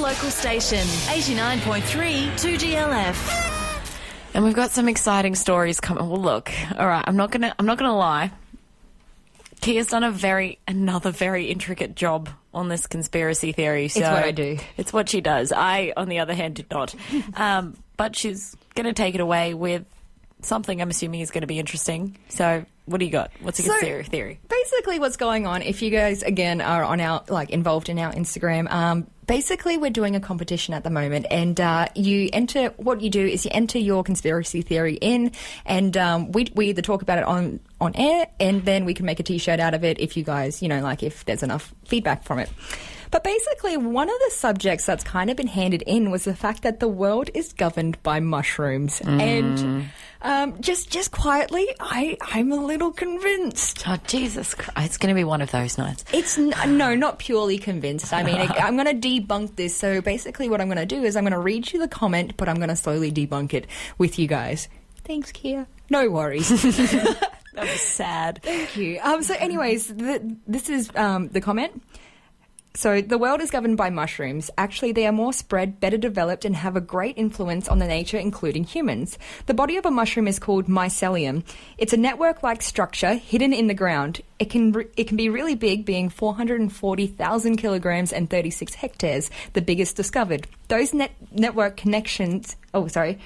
local station, 89.3 2GLF. And we've got some exciting stories coming. Well, look, all right, I'm not gonna lie. Kia's done another very intricate job on this conspiracy theory. So it's what I do. It's what she does. I, on the other hand, did not. But she's going to take it away with something I'm assuming is going to be interesting. So what do you got? What's a good theory? Basically what's going on, if you guys, again, are on our, involved in our Instagram, basically we're doing a competition at the moment, and what you do is you enter your conspiracy theory in, and we either talk about it on air, and then we can make a T-shirt out of it if you guys, if there's enough feedback from it. But basically, one of the subjects that's kind of been handed in was the fact that the world is governed by mushrooms. And just quietly, I'm a little convinced. Oh, Jesus Christ. It's going to be one of those nights. No, not purely convinced. I mean, I'm going to debunk this. So basically what I'm going to do is I'm going to read you the comment, but I'm going to slowly debunk it with you guys. Thanks, Kia. No worries. That was sad. Thank you. So anyways, this is the comment. So the world is governed by mushrooms. Actually, they are more spread, better developed, and have a great influence on the nature, including humans. The body of a mushroom is called mycelium. It's a network-like structure hidden in the ground. It can be really big, being 440,000 kilograms and 36 hectares, the biggest discovered. Those network connections... Oh, sorry.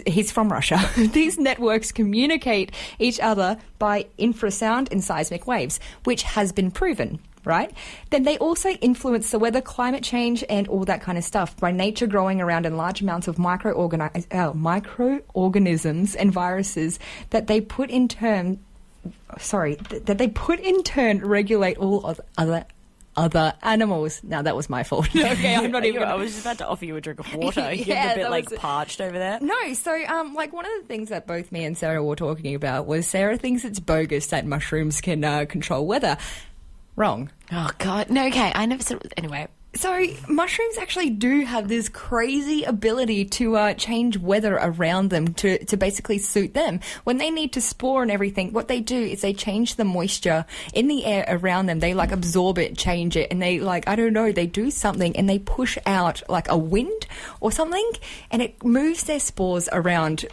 He's from Russia. These networks communicate each other by infrasound and seismic waves, which has been proven. Right? Then they also influence the weather, climate change, and all that kind of stuff by nature growing around in large amounts of microorganisms and viruses that they put in turn regulate all other animals. Now, that was my fault. Okay, I'm not even... I was just about to offer you a drink of water. You're a bit, parched over there. No, so, one of the things that both me and Sarah were talking about was Sarah thinks it's bogus that mushrooms can control weather. Wrong. Oh, God. No, okay. I never said... Anyway. So, mushrooms actually do have this crazy ability to change weather around them to basically suit them. When they need to spore and everything, what they do is they change the moisture in the air around them. They, absorb it, change it, and they, they do something, and they push out, a wind or something, and it moves their spores around,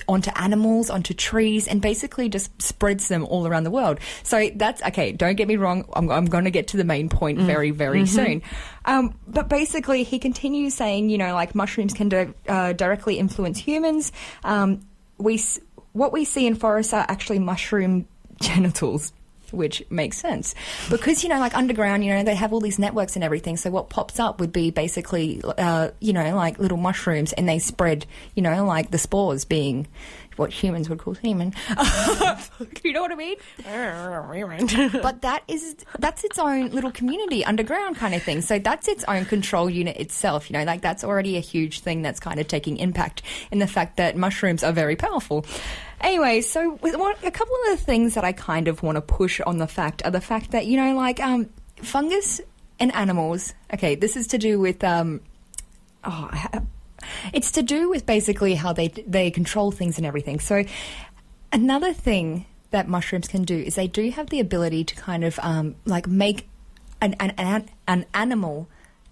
onto animals, onto trees, and basically just spreads them all around the world. So that's, okay, don't get me wrong, I'm going to get to the main point very, very soon. But basically, he continues saying, mushrooms can directly influence humans. What we see in forests are actually mushroom genitals, which makes sense. Because, underground, they have all these networks and everything, so what pops up would be basically, little mushrooms, and they spread, the spores being what humans would call semen. You know what I mean? But that's its own little community, underground kind of thing. So that's its own control unit itself, that's already a huge thing that's kind of taking impact in the fact that mushrooms are very powerful. Anyway, so a couple of the things that I kind of want to push on the fact are the fact that, fungus and animals, okay, this is to do with, it's to do with basically how they control things and everything. So another thing that mushrooms can do is they do have the ability to kind of, make an animal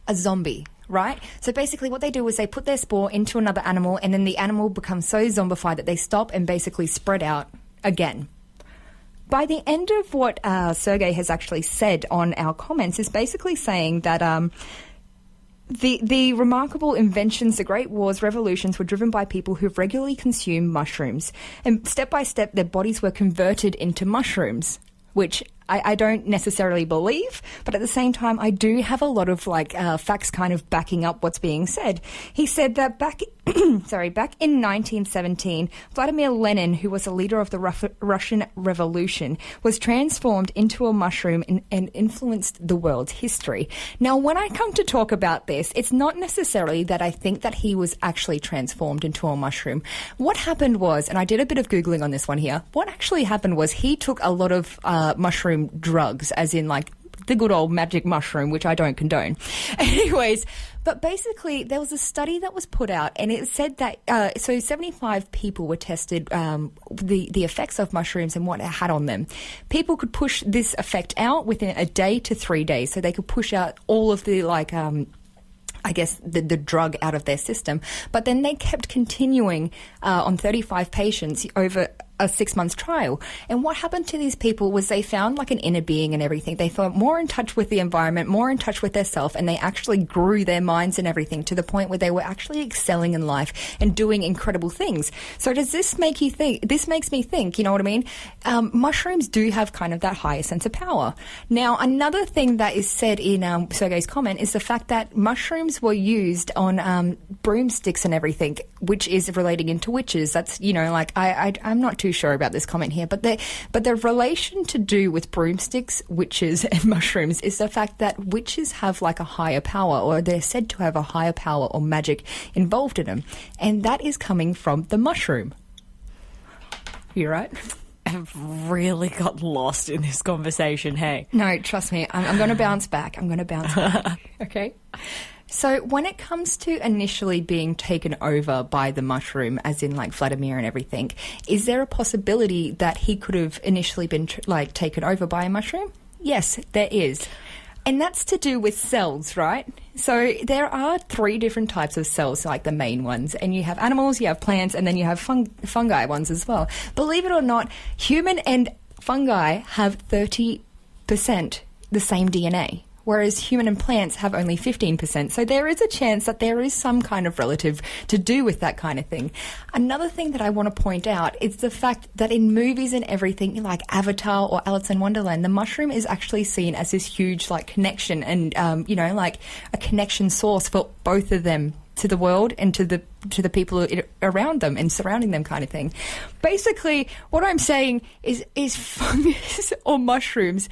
a zombie. Right? So basically what they do is they put their spore into another animal, and then the animal becomes so zombified that they stop and basically spread out again. By the end of what Sergey has actually said on our comments is basically saying that the remarkable inventions, the great wars, revolutions were driven by people who regularly consumed mushrooms. And step by step, their bodies were converted into mushrooms, which I don't necessarily believe, but at the same time, I do have a lot of facts kind of backing up what's being said. He said that back in 1917, Vladimir Lenin, who was a leader of the Russian Revolution, was transformed into a mushroom and influenced the world's history. Now, when I come to talk about this, it's not necessarily that I think that he was actually transformed into a mushroom. What happened was, and I did a bit of Googling on this one here, what actually happened was he took a lot of mushroom drugs, as in the good old magic mushroom, which I don't condone. Anyways, but basically there was a study that was put out, and it said that 75 people were tested, the effects of mushrooms and what it had on them. People could push this effect out within a day to 3 days, so they could push out all of the I guess, the drug out of their system. But then they kept continuing on 35 patients over a 6-month trial. And what happened to these people was they found like an inner being and everything. They felt more in touch with the environment, more in touch with their self, and they actually grew their minds and everything to the point where they were actually excelling in life and doing incredible things. So does this make you think? This makes me think, you know what I mean? Mushrooms do have kind of that higher sense of power. Now, another thing that is said in Sergei's comment is the fact that mushrooms were used on broomsticks and everything, which is relating into witches. That's, you know, like I'm not too sure about this comment here, but the relation to do with broomsticks, witches, and mushrooms is the fact that witches have like a higher power, or they're said to have a higher power or magic involved in them, and that is coming from the mushroom. You're right. I've really got lost in this conversation, hey? No, trust me, I'm going to bounce back. Okay? So when it comes to initially being taken over by the mushroom, as in like Vladimir and everything, is there a possibility that he could have initially been taken over by a mushroom? Yes, there is. And that's to do with cells, right? So there are 3 different types of cells, like the main ones. And you have animals, you have plants, and then you have fungi ones as well. Believe it or not, human and fungi have 30% the same DNA, whereas human and plants have only 15%. So there is a chance that there is some kind of relative to do with that kind of thing. Another thing that I want to point out is the fact that in movies and everything, like Avatar or Alice in Wonderland, the mushroom is actually seen as this huge like connection and, you know, like a connection source for both of them to the world and to the people around them and surrounding them kind of thing. Basically, what I'm saying is fungus or mushrooms,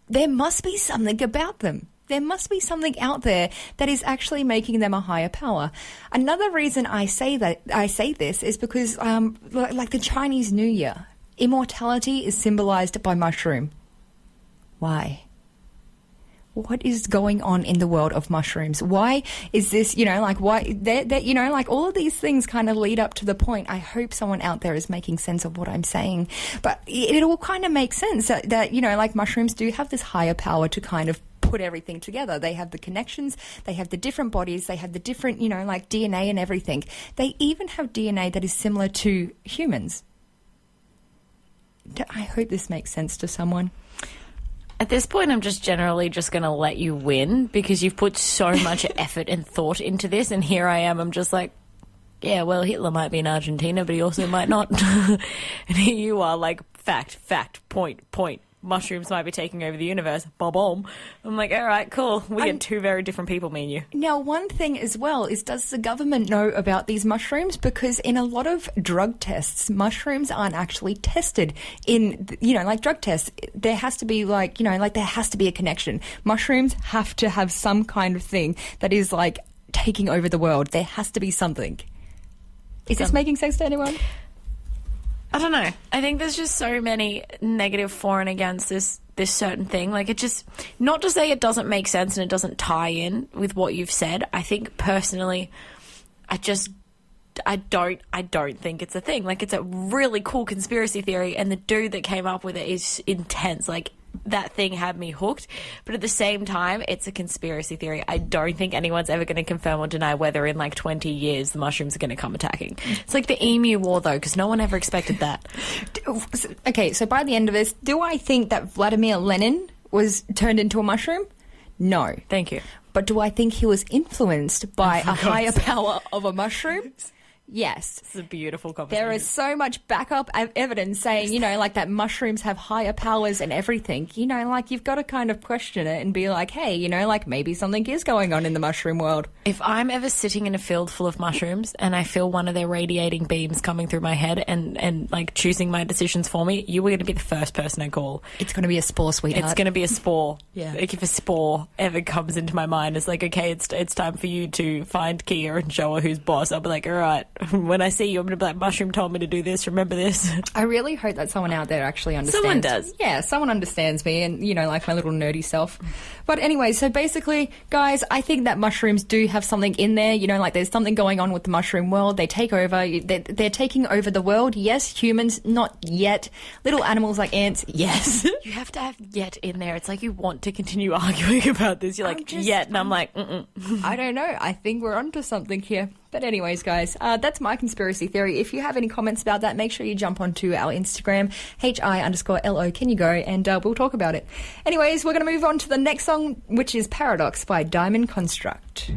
there must be something about them. There must be something out there that is actually making them a higher power. Another reason I say this is because, like the Chinese New Year, immortality is symbolized by mushroom. Why? What is going on in the world of mushrooms? Why is this, you know, like why, you know, like all of these things kind of lead up to the point. I hope someone out there is making sense of what I'm saying. But it all kind of makes sense that, you know, like mushrooms do have this higher power to kind of put everything together. They have the connections, they have the different bodies, they have the different, you know, like DNA and everything. They even have DNA that is similar to humans. I hope this makes sense to someone. At this point, I'm just generally just going to let you win because you've put so much effort and thought into this, and here I am. I'm just like, yeah, well, Hitler might be in Argentina, but he also might not. And here you are, like, fact, point. Mushrooms might be taking over the universe. Boom. I'm like, all right, cool. We get 2 very different people, me and you. Now, one thing as well is, does the government know about these mushrooms? Because in a lot of drug tests, mushrooms aren't actually tested in, you know, like drug tests. There has to be like, you know, like there has to be a connection. Mushrooms have to have some kind of thing that is like taking over the world. There has to be something. Is this making sense to anyone? I don't know. I think there's just so many negative for and against this certain thing. Like, it just, not to say it doesn't make sense and it doesn't tie in with what you've said. I think personally, I don't think it's a thing. Like, it's a really cool conspiracy theory, and the dude that came up with it is intense. Like, that thing had me hooked, but at the same time, it's a conspiracy theory. I don't think anyone's ever going to confirm or deny whether in like 20 years the mushrooms are going to come attacking. It's like the Emu War, though, because no one ever expected that. Okay, so by the end of this, do I think that Vladimir Lenin was turned into a mushroom? No. Thank you. But do I think he was influenced by a higher power of a mushroom? Yes. It's a beautiful conversation. There is so much backup evidence saying, you know, like that mushrooms have higher powers and everything. You know, like you've got to kind of question it and be like, hey, you know, like maybe something is going on in the mushroom world. If I'm ever sitting in a field full of mushrooms and I feel one of their radiating beams coming through my head and like choosing my decisions for me, you were going to be the first person I call. It's going to be a spore, sweetheart. It's going to be a spore. Yeah. Like if a spore ever comes into my mind, it's like, okay, it's time for you to find Kia and show her who's boss. I'll be like, all right, when I see you, I'm going to be like, mushroom told me to do this. Remember this? I really hope that someone out there actually understands. Someone does. Yeah, someone understands me and, you know, like my little nerdy self. But anyway, so basically, guys, I think that mushrooms do have something in there. You know, like there's something going on with the mushroom world. They take over. They're taking over the world. Yes, humans, not yet. Little animals like ants, yes. You have to have yet in there. It's like you want to continue arguing about this. You're like, yet. And I'm like, mm-mm. I don't know. I think we're onto something here. But anyways, guys, that's my conspiracy theory. If you have any comments about that, make sure you jump onto our Instagram, HI_LO, can you go, and we'll talk about it. Anyways, we're going to move on to the next song, which is Paradox by Diamond Construct.